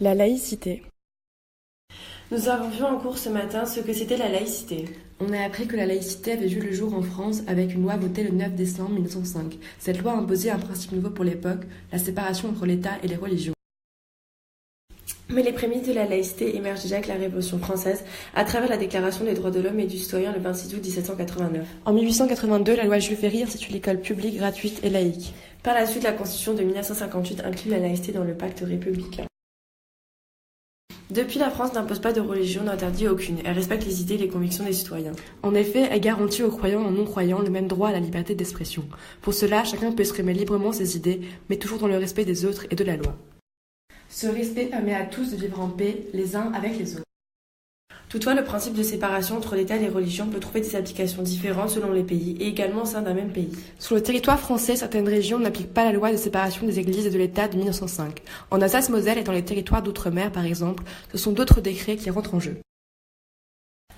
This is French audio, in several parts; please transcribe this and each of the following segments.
La laïcité. Nous avons vu en cours ce matin ce que c'était la laïcité. On a appris que la laïcité avait vu le jour en France avec une loi votée le 9 décembre 1905. Cette loi imposait un principe nouveau pour l'époque, la séparation entre l'État et les religions. Mais les prémices de la laïcité émergent déjà avec la Révolution française à travers la Déclaration des droits de l'homme et du citoyen le 26 août 1789. En 1882, la loi Jules Ferry institue l'école publique, gratuite et laïque. Par la suite, la Constitution de 1958 inclut la laïcité dans le pacte républicain. Depuis, la France n'impose pas de religion, n'interdit aucune. Elle respecte les idées et les convictions des citoyens. En effet, elle garantit aux croyants et aux non-croyants le même droit à la liberté d'expression. Pour cela, chacun peut exprimer librement ses idées, mais toujours dans le respect des autres et de la loi. Ce respect permet à tous de vivre en paix, les uns avec les autres. Toutefois, le principe de séparation entre l'État et les religions peut trouver des applications différentes selon les pays et également au sein d'un même pays. Sur le territoire français, certaines régions n'appliquent pas la loi de séparation des églises et de l'État de 1905. En Alsace-Moselle et dans les territoires d'outre-mer, par exemple, ce sont d'autres décrets qui rentrent en jeu.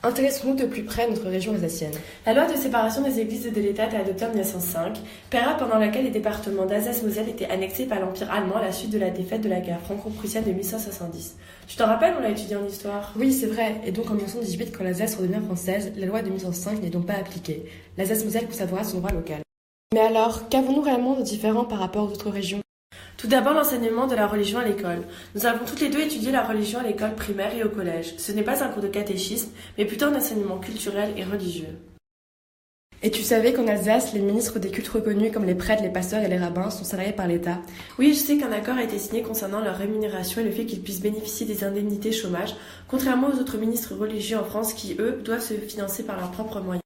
Intéressons-nous de plus près notre région alsacienne. La loi de séparation des églises et de l'État a été adoptée en 1905, période pendant laquelle les départements d'Alsace-Moselle étaient annexés par l'Empire allemand à la suite de la défaite de la guerre franco-prussienne de 1570. Tu t'en rappelles, on l'a étudié en histoire? Oui, c'est vrai. Et donc en 1918, quand l'Alsace redevient française, la loi de 1905 n'est donc pas appliquée. L'Alsace-Moselle conservera son droit local. Mais alors, qu'avons-nous réellement de différent par rapport aux autres régions? Tout d'abord, l'enseignement de la religion à l'école. Nous avons toutes les deux étudié la religion à l'école primaire et au collège. Ce n'est pas un cours de catéchisme, mais plutôt un enseignement culturel et religieux. Et tu savais qu'en Alsace, les ministres des cultes reconnus comme les prêtres, les pasteurs et les rabbins sont salariés par l'État? Oui, je sais qu'un accord a été signé concernant leur rémunération et le fait qu'ils puissent bénéficier des indemnités chômage, contrairement aux autres ministres religieux en France qui, eux, doivent se financer par leurs propres moyens.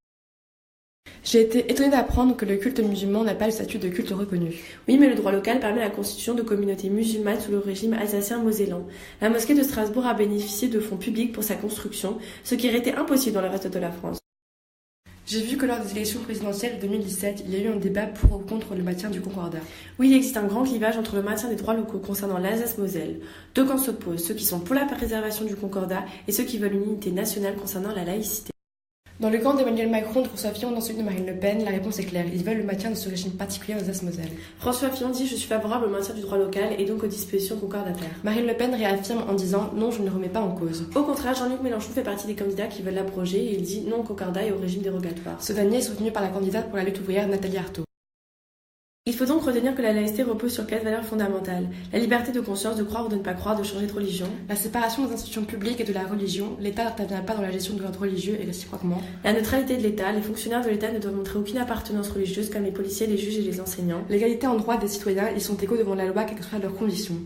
J'ai été étonnée d'apprendre que le culte musulman n'a pas le statut de culte reconnu. Oui, mais le droit local permet la constitution de communautés musulmanes sous le régime alsacien-mosellan. La mosquée de Strasbourg a bénéficié de fonds publics pour sa construction, ce qui aurait été impossible dans le reste de la France. J'ai vu que lors des élections présidentielles de 2017, il y a eu un débat pour ou contre le maintien du concordat. Oui, il existe un grand clivage entre le maintien des droits locaux concernant l'Alsace-Moselle. Deux camps s'opposent, ceux qui sont pour la préservation du concordat et ceux qui veulent une unité nationale concernant la laïcité. Dans le camp d'Emmanuel Macron, de François Fillon, dans celui de Marine Le Pen, la réponse est claire. Ils veulent le maintien de ce régime particulier en Alsace-Moselle. François Fillon dit « Je suis favorable au maintien du droit local et donc aux dispositions concordataires ». Marine Le Pen réaffirme en disant « Non, je ne remets pas en cause ». Au contraire, Jean-Luc Mélenchon fait partie des candidats qui veulent l'abroger et il dit « Non au concordat et au régime dérogatoire ». Ce dernier est soutenu par la candidate pour la lutte ouvrière Nathalie Arthaud. Il faut donc retenir que la laïcité repose sur 4 valeurs fondamentales. La liberté de conscience, de croire ou de ne pas croire, de changer de religion. La séparation des institutions publiques et de la religion. L'État n'intervient pas dans la gestion de l'ordre religieux et réciproquement. La neutralité de l'État. Les fonctionnaires de l'État ne doivent montrer aucune appartenance religieuse comme les policiers, les juges et les enseignants. L'égalité en droit des citoyens. Ils sont égaux devant la loi, quelles que soient leurs conditions.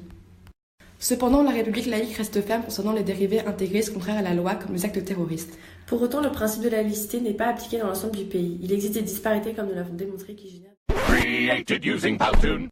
Cependant, la République laïque reste ferme concernant les dérivés intégristes contraires à la loi comme les actes terroristes. Pour autant, le principe de la laïcité n'est pas appliqué dans l'ensemble du pays. Il existe des disparités comme nous l'avons démontré qui génèrent... Created using Powtoon.